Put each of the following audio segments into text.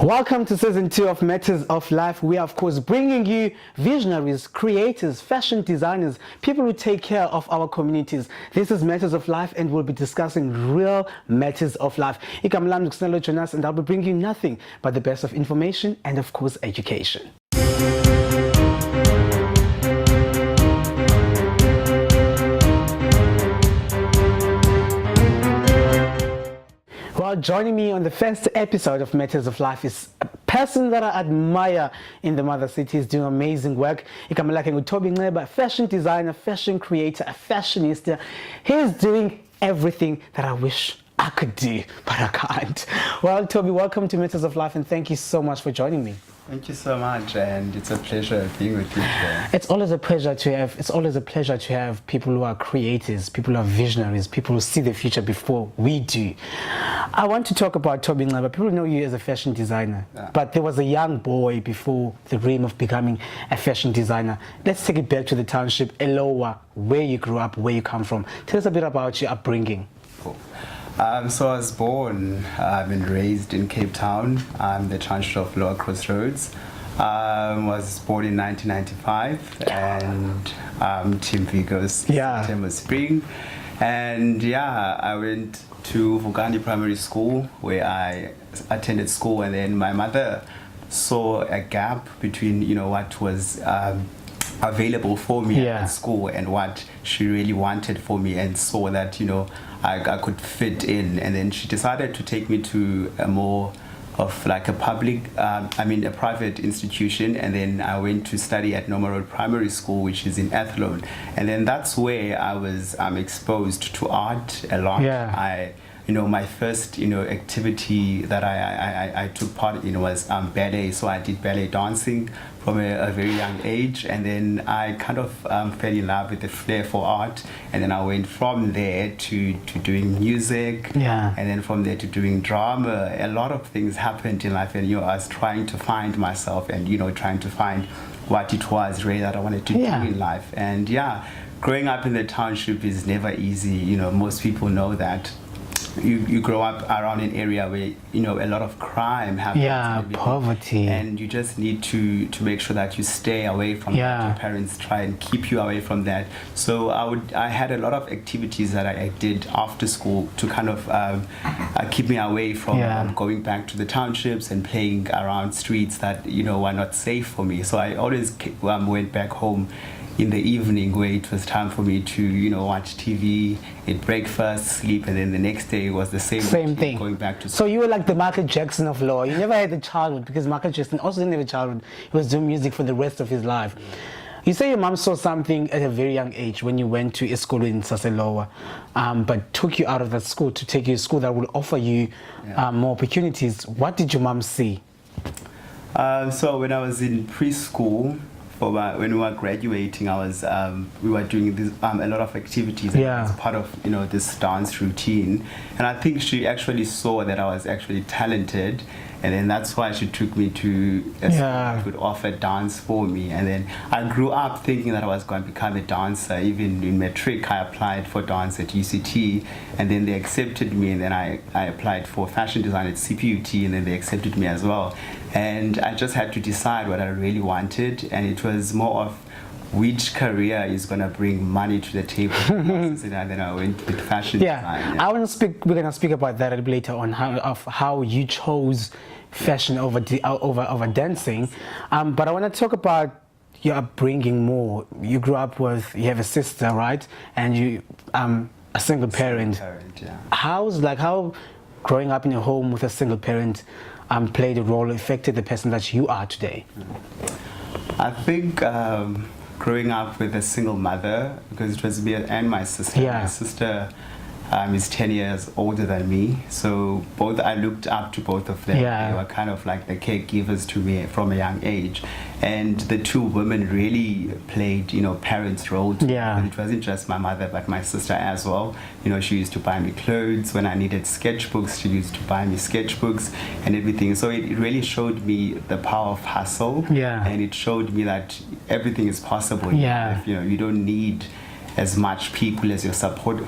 Welcome to season 2 of Matters of Life. We are, of course, bringing you visionaries, creators, fashion designers, people who take care of our communities. This is Matters of Life, and we'll be discussing real matters of life. Jonas, and I'll be bringing you nothing but the best of information and, of course, education. Well, joining me on the first episode of Matters of Life is a person that I admire in the mother city. He's doing amazing work. A fashion designer, fashion creator, a fashionista. He's doing everything that I wish I could do, but I can't. Well, Toby, welcome to Matters of Life, and thank you so much for joining me. Thank you so much, and it's a pleasure being with you today. It's always a pleasure to have people who are creators, people who are visionaries, people who see the future before we do. I want to talk about Toby Nceba. People know you as a fashion designer, but there was a young boy before the dream of becoming a fashion designer. Let's take it back to the township, Elowa, where you grew up, where you come from. Tell us a bit about your upbringing. Cool. So I was born and raised in Cape Town, the township of Lower Crossroads. Was born in 1995, and Team Vigos, September Spring. And I went to Vugani Primary School, where I attended school, and then my mother saw a gap between what was available for me at school and what she really wanted for me, and saw that I could fit in, and then she decided to take me to a more of like a a private institution, and then I went to study at Normal Road Primary School, which is in Athlone, and then that's where I was exposed to art a lot. My first activity that I took part in was ballet. So I did ballet dancing from a very young age, and then I kind of fell in love with the flair for art, and then I went from there to doing music, and then from there to doing drama. A lot of things happened in life, and I was trying to find myself, and trying to find what it was really that I wanted to do in life. And growing up in the township is never easy. Most people know that. You grow up around an area where a lot of crime happens, poverty, and you just need to make sure that you stay away from that. Your parents try and keep you away from that. So I had a lot of activities that I did after school to kind of keep me away from going back to the townships and playing around streets that were not safe for me. So I always went back home in the evening, where it was time for me to watch TV, eat breakfast, sleep, and then the next day was the same thing, going back to school. So you were like the Michael Jackson of law. You never had a childhood, because Michael Jackson also didn't have a childhood. He was doing music for the rest of his life. You say your mom saw something at a very young age when you went to a school in Saseloa, but took you out of that school to take you to a school that will offer you more opportunities. What did your mom see? So when I was in preschool, when we were graduating, we were doing this, a lot of activities as part of this dance routine, and I think she actually saw that I was actually talented, and then that's why she took me to a school that would offer dance for me. And then I grew up thinking that I was going to become a dancer. Even in matric, I applied for dance at UCT, and then they accepted me, and then I applied for fashion design at CPUT, and then they accepted me as well. And I just had to decide what I really wanted, and it was more of which career is going to bring money to the table. And then I went with fashion design. We're going to speak about that a little later on, how you chose fashion over dancing. But I want to talk about your upbringing more. You grew up you have a sister, right? And you a single parent. How growing up in a home with a single parent played a role, affected the person that you are today? I think growing up with a single mother, because it was me and my sister. My sister is 10 years older than me, so I looked up to both of them. They were kind of like the caregivers to me from a young age, and the two women really played parents' role to me. And it wasn't just my mother but my sister as well. She used to buy me clothes. When I needed sketchbooks, she used to buy me sketchbooks and everything. So it really showed me the power of hustle, and it showed me that everything is possible in life. You don't need as much people as your support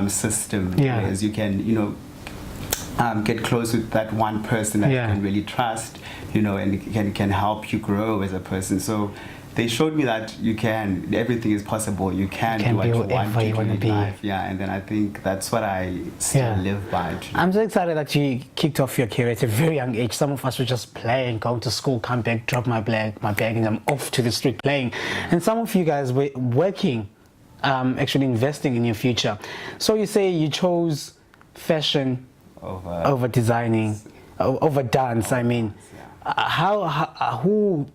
system, as you can get close with that one person that you can really trust, you know, and can help you grow as a person. So they showed me that everything is possible. You can do what you want to do in life. Yeah, and then I think that's what I still live by. Actually. I'm so excited that you kicked off your career at a very young age. Some of us were just playing, going to school, come back, drop my bag, and I'm off to the street playing. And some of you guys were working, actually investing in your future. So you say you chose fashion over designing, over dance. I mean, who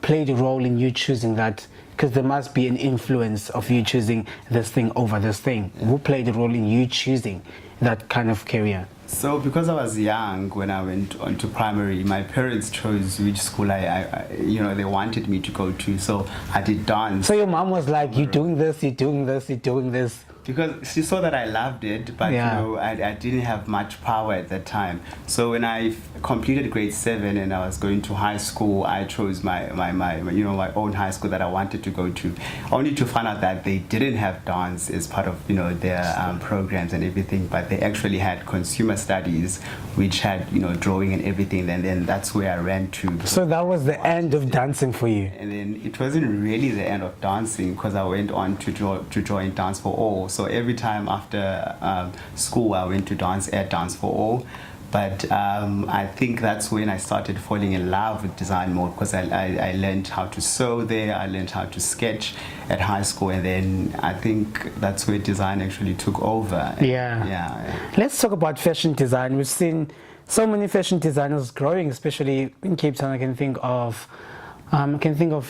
played a role in you choosing that? Because there must be an influence of you choosing this thing over this thing. Who played a role in you choosing that kind of career? So because I was young when I went on to primary, my parents chose which school they wanted me to go to. So I did dance. So your mom was like, you're doing this, you're doing this, you're doing this. Because she saw that I loved it, but you know, I didn't have much power at that time. So when I completed grade 7 and I was going to high school, I chose my own high school that I wanted to go to, only to find out that they didn't have dance as part of their programs and everything, but they actually had consumer studies, which had drawing and everything. And then that's where I ran to. So that was the end of dancing for you. And then it wasn't really the end of dancing, because I went on to join Dance for All. So every time after school, I went to dance at Dance for All. But I think that's when I started falling in love with design mode, because I learned how to sew there, I learned how to sketch at high school, and then I think that's where design actually took over. Yeah. Let's talk about fashion design. We've seen so many fashion designers growing, especially in Cape Town. I can think of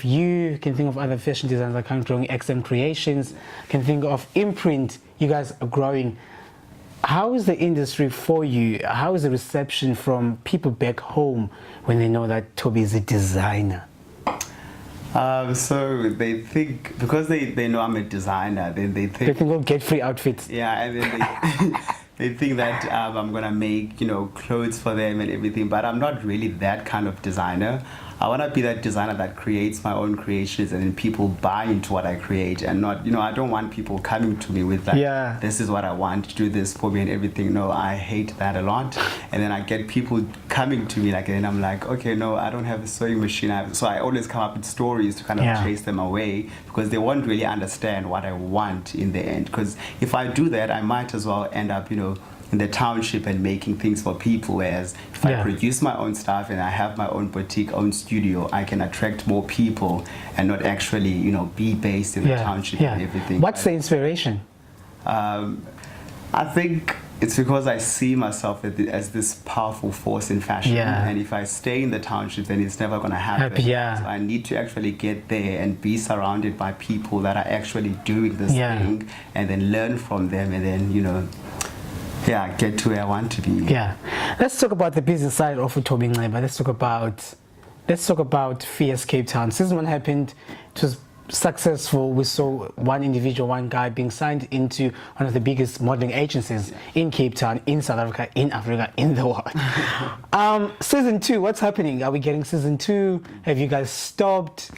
you, can think of other fashion designers that are growing, XM Creations, can think of Imprint. You guys are growing. How is the industry for you? How is the reception from people back home when they know that Toby is a designer? So they think, because they know I'm a designer, then they think we'll get free outfits. Yeah, and then they think that I'm gonna make clothes for them and everything, but I'm not really that kind of designer. I want to be that designer that creates my own creations, and then people buy into what I create, and not, I don't want people coming to me with like, this is what I want, do this for me and everything. No, I hate that a lot. And then I get people coming to me like, and I'm like, okay, no, I don't have a sewing machine. So I always come up with stories to kind of chase them away, because they won't really understand what I want in the end. Because if I do that, I might as well end up, in the township and making things for people, whereas if I produce my own stuff and I have my own boutique, own studio, I can attract more people and not actually, be based in the township and everything. What's the inspiration? I think it's because I see myself as this powerful force in fashion, and if I stay in the township, then it's never going to happen. So I need to actually get there and be surrounded by people that are actually doing this thing, and then learn from them, and then, get to where I want to be. Let's talk about the business side of Toby Nceba. Let's talk about Fierce Cape Town. Season 1 happened. It was successful. We saw one guy being signed into one of the biggest modeling agencies in Cape Town, in South Africa, in the world. Season 2, what's happening? Are we getting season 2? Have you guys stopped?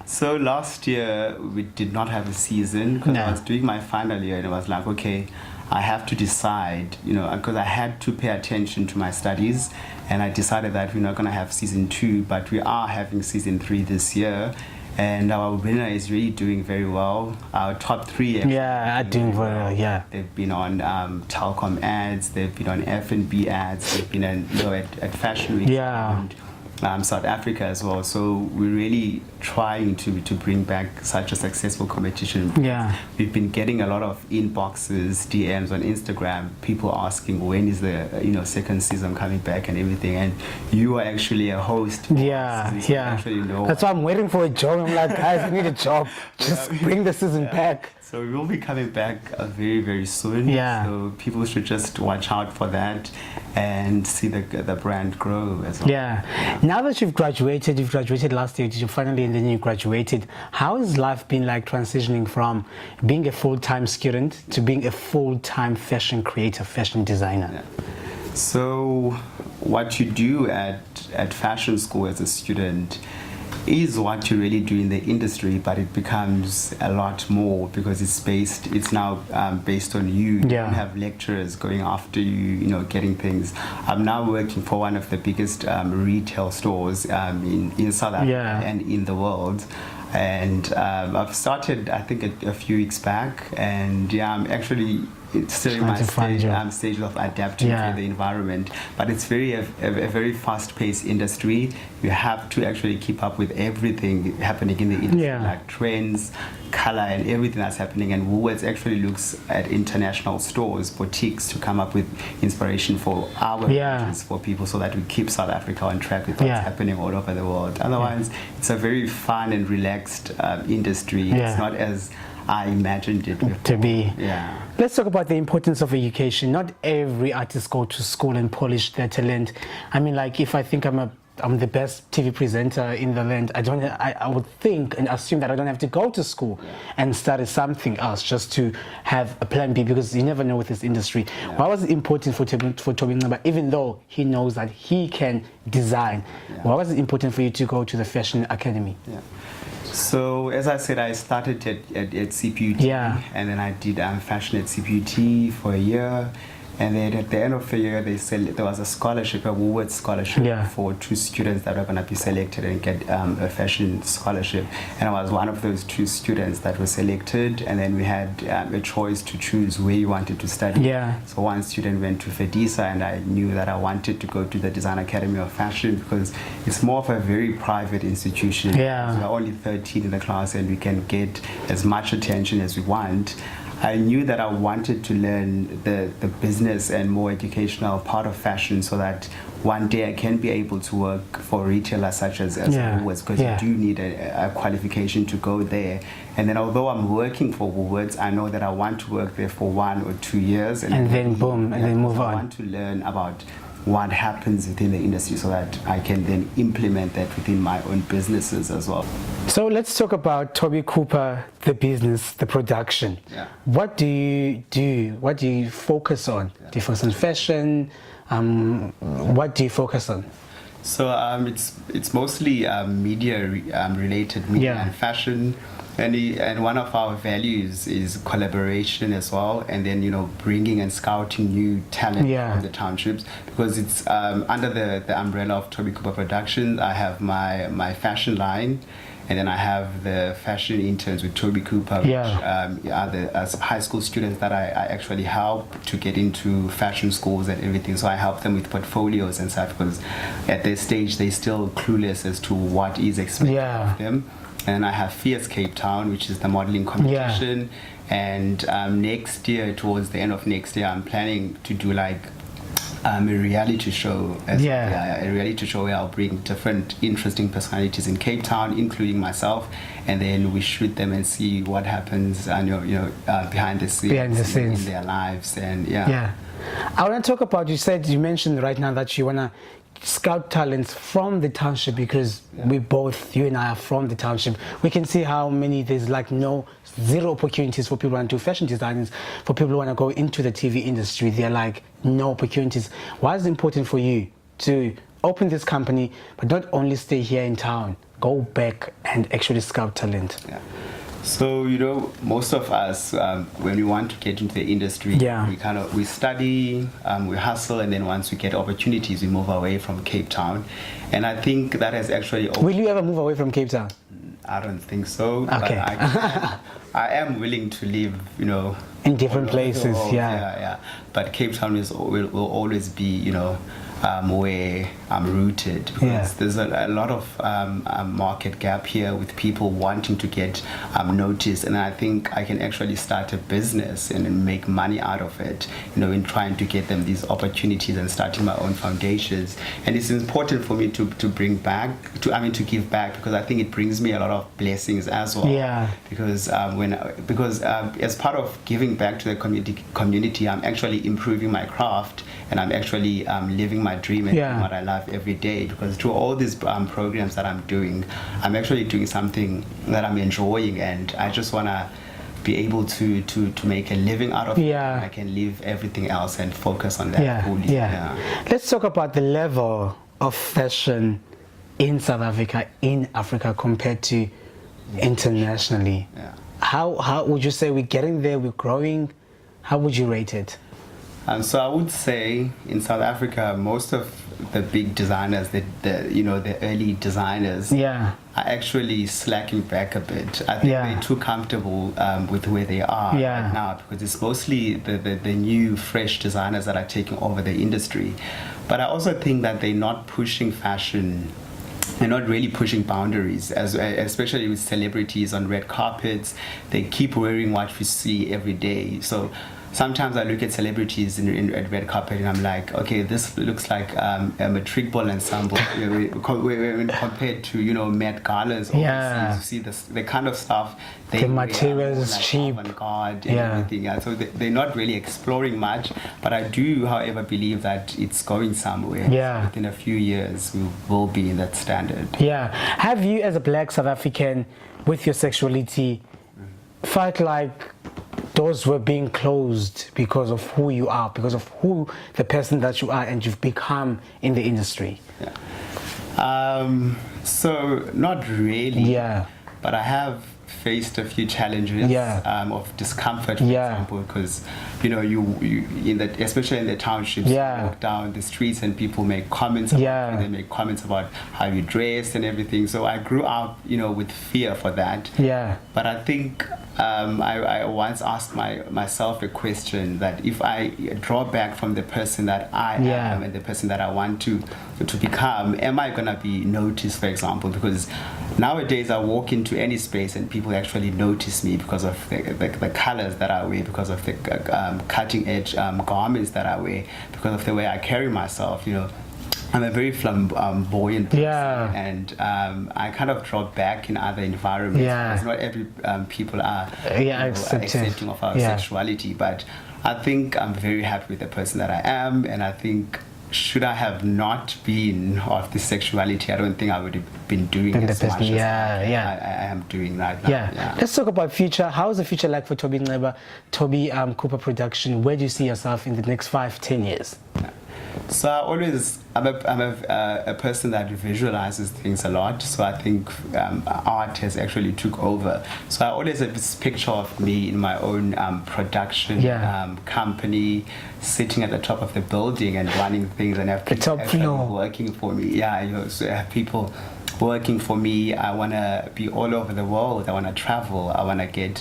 So last year we did not have a season, because I was doing my final year, and it was like, okay, I have to decide, because I had to pay attention to my studies, and I decided that we're not going to have season 2, but we are having season 3 this year, and our winner is really doing very well. Our top 3 are doing very well. They've been on Telkom ads, they've been on F&B ads, they've been at Fashion Week and South Africa as well. So we're really trying to bring back such a successful competition. We've been getting a lot of inboxes, DMs on Instagram, people asking when is the second season coming back and everything, and you are actually a host. Actually know. That's why I'm waiting for a job. I'm like, guys, I need a job. Just bring the season back. So we will be coming back very, very soon. So people should just watch out for that and see the brand grow as well. Now that you've graduated last year, did you finally, and then you graduated, how has life been like transitioning from being a full-time student to being a full-time fashion creator, fashion designer? So what you do at fashion school as a student is what you really do in the industry, but it becomes a lot more because it's now based on you. You don't have lecturers going after you, getting things. I'm now working for one of the biggest retail stores in South Africa and in the world. And I've started, I think, a few weeks back, and I'm actually still in my stage of adapting to the environment. But it's a very fast-paced industry. You have to actually keep up with everything happening in the industry, like trends, color, and everything that's happening. And Woolworths actually looks at international stores, boutiques, to come up with inspiration for our countries, for people, so that we keep South Africa on track with what's happening all over the world. Otherwise, it's a very fun and relaxed industry. It's not as I imagined it to be. Let's talk about the importance of education. Not every artist go to school and polish their talent. I mean, like, if I think I'm the best TV presenter in the land, I would think and assume that I don't have to go to school and study something else just to have a plan B, because you never know with this industry. Why was it important for Toby Ngaba, even though he knows that he can design? Why was it important for you to go to the Fashion Academy? So, as I said, I started at CPUT, and then I did fashion at CPUT for a year. And then at the end of the year, they said there was a scholarship, a Woolworths scholarship for 2 students that were going to be selected and get a fashion scholarship. And I was one of those 2 students that was selected. And then we had a choice to choose where you wanted to study. So one student went to FEDISA, and I knew that I wanted to go to the Design Academy of Fashion because it's more of a very private institution. We're only 13 in the class, and we can get as much attention as we want. I knew that I wanted to learn the business and more educational part of fashion, so that one day I can be able to work for retailers such as Woolworths, because you do need a qualification to go there. And then although I'm working for Woolworths, I know that I want to work there for 1 or 2 years. And then boom, and then move on. I want to learn about what happens within the industry so that I can then implement that within my own businesses as well. So let's talk about Toby Cooper, the business, the production. What do you do? What do you focus on? Do you focus on fashion? What do you focus on? So it's mostly media related, media and fashion. And one of our values is collaboration as well, and then bringing and scouting new talent from the townships, because it's under the umbrella of Toby Cooper Productions. I have my fashion line, and then I have the fashion interns with Toby Cooper, which are the high school students that I actually help to get into fashion schools and everything. So I help them with portfolios and stuff, because at this stage they're still clueless as to what is expected of them. And I have Fierce Cape Town, which is the modeling competition. And next year, towards the end of next year, I'm planning to do like a reality show. A reality show where I'll bring different interesting personalities in Cape Town, including myself, and then we shoot them and see what happens behind the scenes in their lives. And I want to talk about, you mentioned right now that you want to scout talents from the township, because you and I are from the township. We can see how many there's like zero opportunities for people who want to do fashion designers, for people who want to go into the TV industry. They're like no opportunities. Why is it important for you to open this company, but not only stay here in town, go back and actually scout talent? So most of us, when we want to get into the industry, we study, we hustle, and then once we get opportunities, we move away from Cape Town. And I think that has actually. Will you ever move away from Cape Town? I don't think so. Okay. But I am willing to live, in different places. But Cape Town will always be, where I'm rooted, because there's a lot of market gap here with people wanting to get noticed, and I think I can actually start a business and make money out of it, in trying to get them these opportunities and starting my own foundations. And it's important for me to give back, because I think it brings me a lot of blessings as well. Because as part of giving back to the community, I'm actually improving my craft, and I'm actually living my dream and doing what I love every day. Because through all these programs that I'm doing, I'm actually doing something that I'm enjoying, and I just want to be able to make a living out of it. I can leave everything else and focus on that fully. Let's talk about the level of fashion in South Africa, in Africa, compared to internationally? Yeah. How would you say we're getting there? We're growing. How would you rate it? So I would say in South Africa, most of the big designers, the early designers, Yeah. are actually slacking back a bit. I think Yeah. they're too comfortable with where they are Yeah. right now, because it's mostly the new, fresh designers that are taking over the industry. But I also think that they're not pushing fashion. They're not really pushing boundaries, especially with celebrities on red carpets. They keep wearing what we see every day. So sometimes I look at celebrities at red carpet and I'm like, okay, this looks like a matric ball ensemble when compared to Met Galas overseas. Yeah. You see the kind of stuff they The wear, material is like cheap. avant-garde and Yeah. everything. Yeah, so they're not really exploring much, but I do, however, believe that it's going somewhere. Yeah. So within a few years, we will be in that standard. Yeah. Have you, as a Black South African, with your sexuality, felt like doors were being closed because of who you are, because of who the person that you are and you've become in the industry? Yeah. So not really. Yeah. But I have faced a few challenges Yeah. of discomfort, for Yeah. example, because especially in the townships, Yeah. you walk down the streets and people make comments about Yeah. you, they make comments about how you dressed and everything. So I grew up, with fear for that. Yeah. But I think I once asked myself a question, that if I draw back from the person that I Yeah. am and the person that I want to become, am I going to be noticed, for example? Because nowadays I walk into any space and people actually notice me because of the colors that I wear, because of the cutting edge garments that I wear, because of the way I carry myself. I'm a very flamboyant person, Yeah. and I kind of drop back in other environments. Yeah. Because not every people are Accepting. accepting of our Yeah. sexuality, but I think I'm very happy with the person that I am, and I think should I have not been of this sexuality, I don't think I would have been doing Been the as much person- as yeah, yeah. I am doing right now. Yeah. Let's talk about future. How is the future like for Toby Nceba, Toby Cooper Production? Where do you see yourself in the next 5-10 years? So I'm a person that visualizes things a lot. So I think art has actually took over. So I always have this picture of me in my own production Yeah. company, sitting at the top of the building and running things, and have people top actually floor. working for me. Yeah, so I have people working for me. I want to be all over the world. I want to travel. I want to get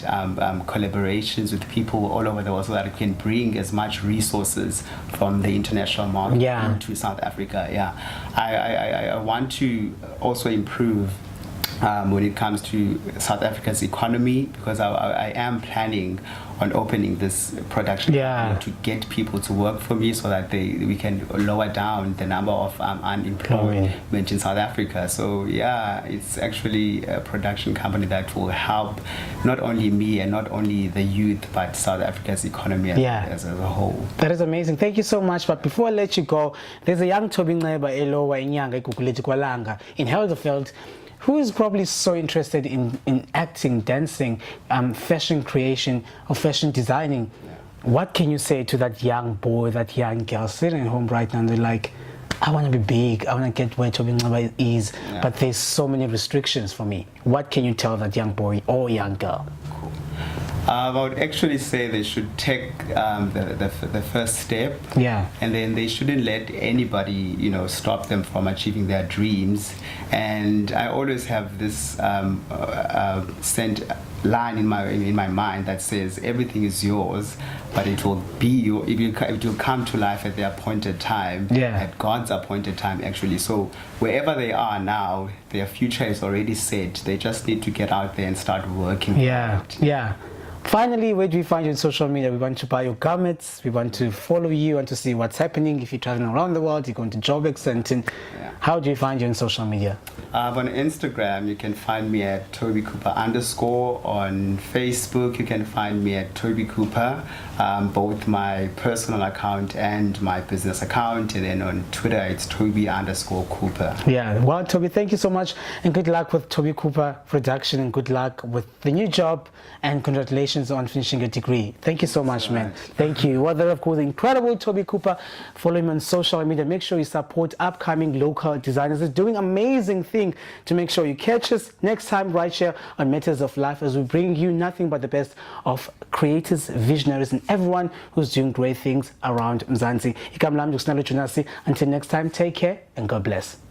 collaborations with people all over the world, so that I can bring as much resources from the international market Yeah. into South Africa. Yeah, I want to also improve when it comes to South Africa's economy, because I am planning on opening this production Yeah. company to get people to work for me, so that we can lower down the number of unemployment in South Africa. So yeah, it's actually a production company that will help not only me and not only the youth, but South Africa's economy as a whole. That is amazing. Thank you so much. But before I let you go, there's a young Toby Nceba elowa inyanga igugulethu kwalanga in Helderveld, who is probably so interested in acting, dancing, fashion creation or fashion designing. What can you say to that young boy, that young girl sitting at home right now and they're like, I want to be big, I want to get where Toby Nceba is, but there's so many restrictions for me. What can you tell that young boy or young girl? I would actually say they should take the first step, and then they shouldn't let anybody, stop them from achieving their dreams. And I always have this line in my mind that says everything is yours, but it will come to life at the appointed time, at God's appointed time, actually. So wherever they are now, their future is already set. They just need to get out there and start working. Finally, where do we find you on social media? We want to buy your garments, we want to follow you, want to see what's happening. If you're traveling around the world, you're going to Joburg, Sandton. How do you find you on social media? On Instagram, you can find me at Toby Cooper _. On Facebook, you can find me at Toby Cooper, both my personal account and my business account. And then on Twitter, it's Toby _Cooper. Well, Toby, thank you so much, and good luck with Toby Cooper Production, and good luck with the new job, and congratulations congratulations on finishing your degree. Thank you so much, man. much. Thank you. Well, there, of course, the incredible Toby Cooper. Follow him on social media. Make sure you support upcoming local designers. He's doing amazing thing to make sure you catch us next time right here on Matters of Life as we bring you nothing but the best of creators, visionaries, and everyone who's doing great things around Mzansi. Until next time, take care and God bless.